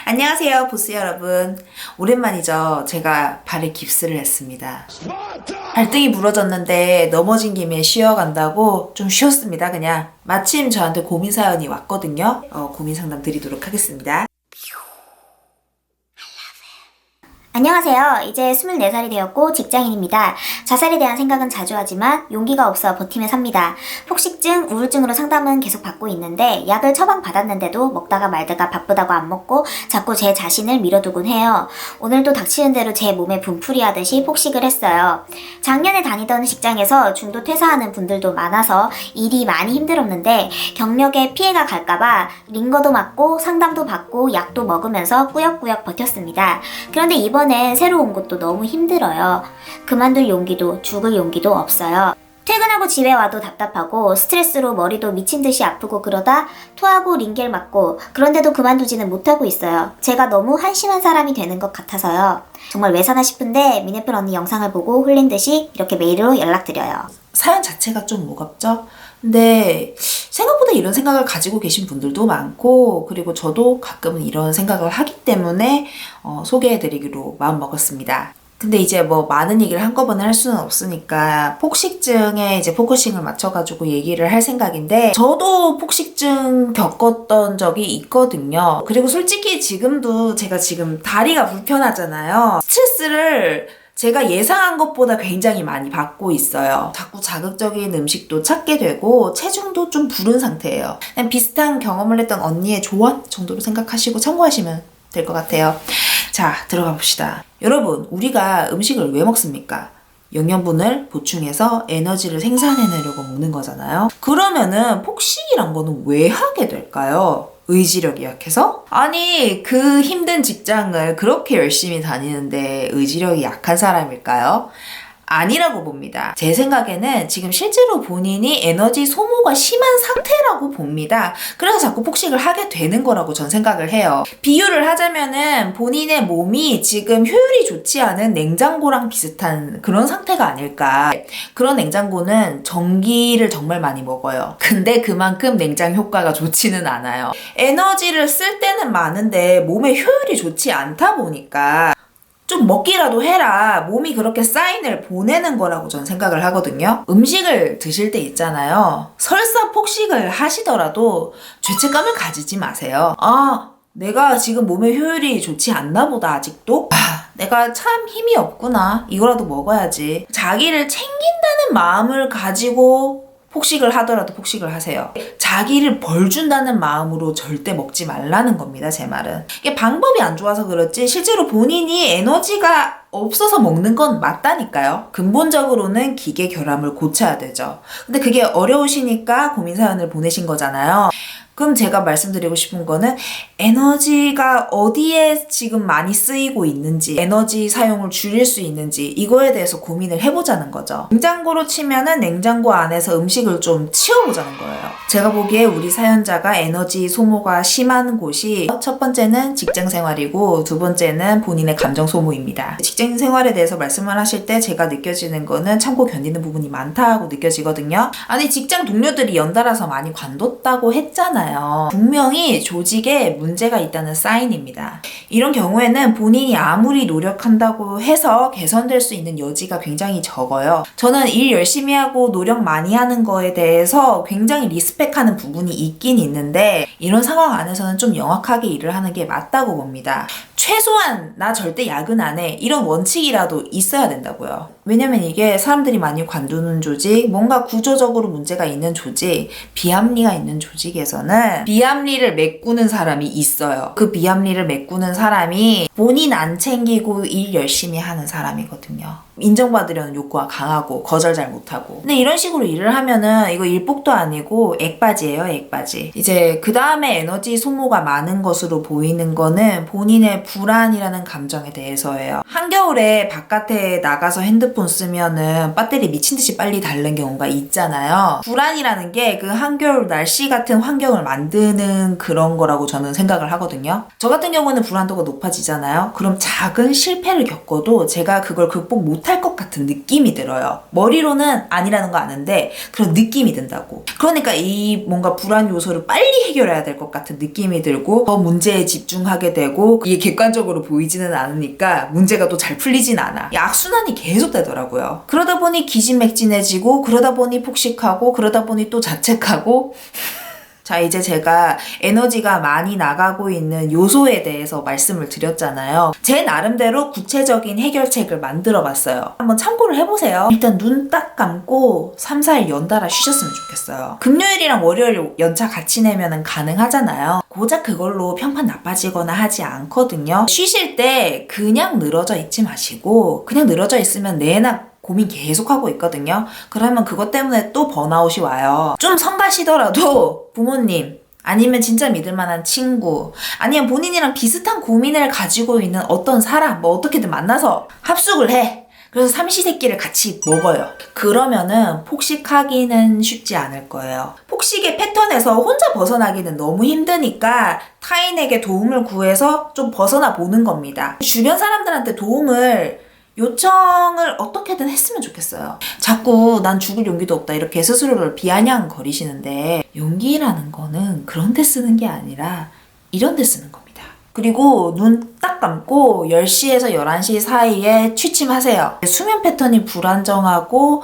안녕하세요, 보스 여러분. 오랜만이죠. 제가 발에 깁스를 했습니다. 발등이 부러졌는데 넘어진 김에 쉬어간다고 좀 쉬었습니다, 그냥. 마침 저한테 고민 사연이 왔거든요. 고민 상담 드리도록 하겠습니다. 안녕하세요. 이제 24살이 되었고 직장인입니다. 자살에 대한 생각은 자주 하지만 용기가 없어 버티며 삽니다. 폭식증, 우울증으로 상담은 계속 받고 있는데 약을 처방받았는데도 먹다가 말다가 바쁘다고 안 먹고 자꾸 제 자신을 밀어두곤 해요. 오늘도 닥치는 대로 제 몸에 분풀이 하듯이 폭식을 했어요. 작년에 다니던 직장에서 중도 퇴사하는 분들도 많아서 일이 많이 힘들었는데 경력에 피해가 갈까봐 링거도 맞고 상담도 받고 약도 먹으면서 꾸역꾸역 버텼습니다. 그런데 이번엔 새로 온 곳도 너무 힘들어요. 그만둘 용기도 죽을 용기도 없어요. 퇴근하고 집에 와도 답답하고 스트레스로 머리도 미친 듯이 아프고 그러다 토하고 링겔 맞고 그런데도 그만두지는 못하고 있어요. 제가 너무 한심한 사람이 되는 것 같아서요. 정말 왜 사나 싶은데 미네편 언니 영상을 보고 홀린 듯이 이렇게 메일로 연락드려요. 사연 자체가 좀 무겁죠? 근데 생각보다 이런 생각을 가지고 계신 분들도 많고, 그리고 저도 가끔은 이런 생각을 하기 때문에 소개해드리기로 마음먹었습니다. 근데 이제 뭐 많은 얘기를 한꺼번에 할 수는 없으니까 폭식증에 이제 포커싱을 맞춰가지고 얘기를 할 생각인데, 저도 폭식증 겪었던 적이 있거든요. 그리고 솔직히 지금도 제가 지금 다리가 불편하잖아요. 스트레스를 제가 예상한 것보다 굉장히 많이 받고 있어요. 자꾸 자극적인 음식도 찾게 되고 체중도 좀 부른 상태예요. 그냥 비슷한 경험을 했던 언니의 조언 정도로 생각하시고 참고하시면 될 것 같아요. 자, 들어가 봅시다. 여러분, 우리가 음식을 왜 먹습니까? 영양분을 보충해서 에너지를 생산해내려고 먹는 거잖아요. 그러면은 폭식이란 거는 왜 하게 될까요? 의지력이 약해서? 아니, 그 힘든 직장을 그렇게 열심히 다니는데 의지력이 약한 사람일까요? 아니라고 봅니다. 제 생각에는 지금 실제로 본인이 에너지 소모가 심한 상태라고 봅니다. 그래서 자꾸 폭식을 하게 되는 거라고 전 생각을 해요. 비유를 하자면은 본인의 몸이 지금 효율이 좋지 않은 냉장고랑 비슷한 그런 상태가 아닐까. 그런 냉장고는 전기를 정말 많이 먹어요. 근데 그만큼 냉장 효과가 좋지는 않아요. 에너지를 쓸 때는 많은데 몸의 효율이 좋지 않다 보니까 좀 먹기라도 해라. 몸이 그렇게 사인을 보내는 거라고 전 생각을 하거든요. 음식을 드실 때 있잖아요. 설사 폭식을 하시더라도 죄책감을 가지지 마세요. 아, 내가 지금 몸의 효율이 좋지 않나 보다 아직도? 내가 참 힘이 없구나. 이거라도 먹어야지. 자기를 챙긴다는 마음을 가지고 폭식을 하더라도 폭식을 하세요. 자기를 벌 준다는 마음으로 절대 먹지 말라는 겁니다, 제 말은. 이게 방법이 안 좋아서 그렇지 실제로 본인이 에너지가 없어서 먹는 건 맞다니까요. 근본적으로는 기계 결함을 고쳐야 되죠. 근데 그게 어려우시니까 고민 사연을 보내신 거잖아요. 그럼 제가 말씀드리고 싶은 거는 에너지가 어디에 지금 많이 쓰이고 있는지, 에너지 사용을 줄일 수 있는지 이거에 대해서 고민을 해보자는 거죠. 냉장고로 치면은 냉장고 안에서 음식을 좀 치워보자는 거예요. 제가 보기에 우리 사연자가 에너지 소모가 심한 곳이 첫 번째는 직장 생활이고 두 번째는 본인의 감정 소모입니다. 직장 생활에 대해서 말씀을 하실 때 제가 느껴지는 거는 참고 견디는 부분이 많다고 느껴지거든요. 아니, 직장 동료들이 연달아서 많이 관뒀다고 했잖아요. 분명히 조직에 문제가 있다는 사인입니다. 이런 경우에는 본인이 아무리 노력한다고 해서 개선될 수 있는 여지가 굉장히 적어요. 저는 일 열심히 하고 노력 많이 하는 거에 대해서 굉장히 리스펙하는 부분이 있긴 있는데 이런 상황 안에서는 좀 영악하게 일을 하는 게 맞다고 봅니다. 최소한 나 절대 야근 안 해 이런 원칙이라도 있어야 된다고요. 왜냐면 이게 사람들이 많이 관두는 조직, 뭔가 구조적으로 문제가 있는 조직, 비합리가 있는 조직에서는 비합리를 메꾸는 사람이 있어요. 그 비합리를 메꾸는 사람이 본인 안 챙기고 일 열심히 하는 사람이거든요. 인정받으려는 욕구가 강하고 거절 잘 못하고. 근데 이런 식으로 일을 하면은 이거 일복도 아니고 액바지예요, 액바지. 이제 그 다음에 에너지 소모가 많은 것으로 보이는 거는 본인의 불안이라는 감정에 대해서예요. 한겨울에 바깥에 나가서 핸드폰 쓰면은 배터리 미친 듯이 빨리 닳는 경우가 있잖아요. 불안이라는 게 그 한겨울 날씨 같은 환경을 만드는 그런 거라고 저는 생각을 하거든요. 저 같은 경우는 불안도가 높아지잖아요. 그럼 작은 실패를 겪어도 제가 그걸 극복 못 비슷할 것 같은 느낌이 들어요. 머리로는 아니라는 거 아는데 그런 느낌이 든다고. 그러니까 이 뭔가 불안 요소를 빨리 해결해야 될 것 같은 느낌이 들고 더 문제에 집중하게 되고 이게 객관적으로 보이지는 않으니까 문제가 또 잘 풀리진 않아. 이 악순환이 계속 되더라고요. 그러다 보니 기진맥진해지고 그러다 보니 폭식하고 그러다 보니 또 자책하고 자, 이제 제가 에너지가 많이 나가고 있는 요소에 대해서 말씀을 드렸잖아요. 제 나름대로 구체적인 해결책을 만들어 봤어요. 한번 참고를 해보세요. 일단 눈 딱 감고 3, 4일 연달아 쉬셨으면 좋겠어요. 금요일이랑 월요일 연차 같이 내면은 가능하잖아요. 고작 그걸로 평판 나빠지거나 하지 않거든요. 쉬실 때 그냥 늘어져 있지 마시고 그냥 늘어져 있으면 내나 고민 계속하고 있거든요. 그러면 그것 때문에 또 번아웃이 와요. 좀 성가시더라도 부모님 아니면 진짜 믿을 만한 친구 아니면 본인이랑 비슷한 고민을 가지고 있는 어떤 사람 뭐 어떻게든 만나서 합숙을 해. 그래서 삼시세끼를 같이 먹어요. 그러면은 폭식하기는 쉽지 않을 거예요. 폭식의 패턴에서 혼자 벗어나기는 너무 힘드니까 타인에게 도움을 구해서 좀 벗어나 보는 겁니다. 주변 사람들한테 도움을 요청을 어떻게든 했으면 좋겠어요. 자꾸 난 죽을 용기도 없다 이렇게 스스로를 비아냥거리시는데 용기라는 거는 그런 데 쓰는 게 아니라 이런 데 쓰는 겁니다. 그리고 눈 딱 감고 10시에서 11시 사이에 취침하세요. 수면 패턴이 불안정하고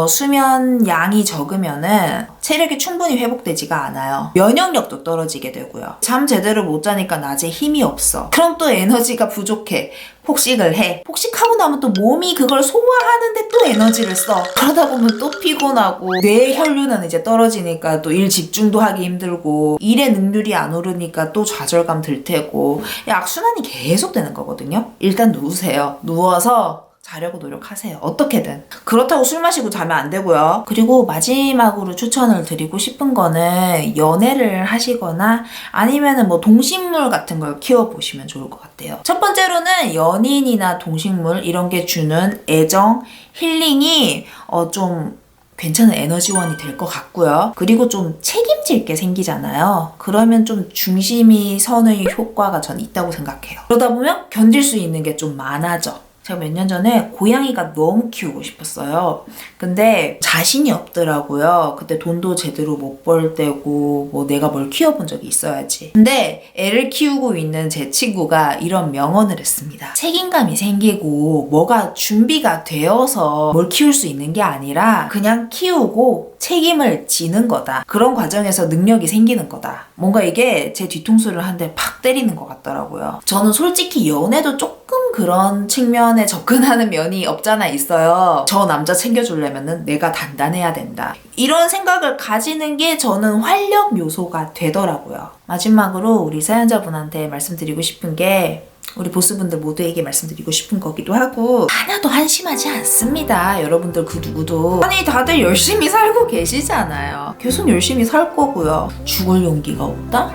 수면 양이 적으면은 체력이 충분히 회복되지가 않아요. 면역력도 떨어지게 되고요. 잠 제대로 못 자니까 낮에 힘이 없어. 그럼 또 에너지가 부족해. 폭식을 해. 폭식하고 나면 또 몸이 그걸 소화하는데 또 에너지를 써. 그러다 보면 또 피곤하고 뇌 혈류는 이제 떨어지니까 또 일 집중도 하기 힘들고 일의 능률이 안 오르니까 또 좌절감 들 테고 악순환이 계속 되는 거거든요. 일단 누우세요. 누워서 자려고 노력하세요. 어떻게든. 그렇다고 술 마시고 자면 안 되고요. 그리고 마지막으로 추천을 드리고 싶은 거는 연애를 하시거나 아니면은 뭐 동식물 같은 걸 키워보시면 좋을 것 같아요. 첫 번째로는 연인이나 동식물 이런 게 주는 애정, 힐링이 좀 괜찮은 에너지원이 될 것 같고요. 그리고 좀 책임질 게 생기잖아요. 그러면 좀 중심이 서는 효과가 전 있다고 생각해요. 그러다 보면 견딜 수 있는 게 좀 많아져. 제가 몇 년 전에 고양이가 너무 키우고 싶었어요. 근데 자신이 없더라고요. 그때 돈도 제대로 못 벌 때고 뭐 내가 뭘 키워본 적이 있어야지. 근데 애를 키우고 있는 제 친구가 이런 명언을 했습니다. 책임감이 생기고 뭐가 준비가 되어서 뭘 키울 수 있는 게 아니라 그냥 키우고 책임을 지는 거다. 그런 과정에서 능력이 생기는 거다. 뭔가 이게 제 뒤통수를 한 대 팍 때리는 것 같더라고요. 저는 솔직히 연애도 조금 그런 측면에 접근하는 면이 없잖아 있어요. 저 남자 챙겨주려면은 내가 단단해야 된다. 이런 생각을 가지는 게 저는 활력 요소가 되더라고요. 마지막으로 우리 사연자분한테 말씀드리고 싶은 게 우리 보스분들 모두에게 말씀드리고 싶은 거기도 하고 하나도 한심하지 않습니다. 여러분들 그 누구도 아니 다들 열심히 살고 계시잖아요. 계속 열심히 살 거고요. 죽을 용기가 없다?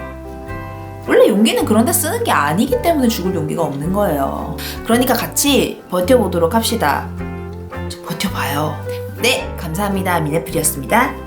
원래 용기는 그런 데 쓰는 게 아니기 때문에 죽을 용기가 없는 거예요. 그러니까 같이 버텨보도록 합시다. 버텨봐요. 네, 감사합니다. 미네플이었습니다.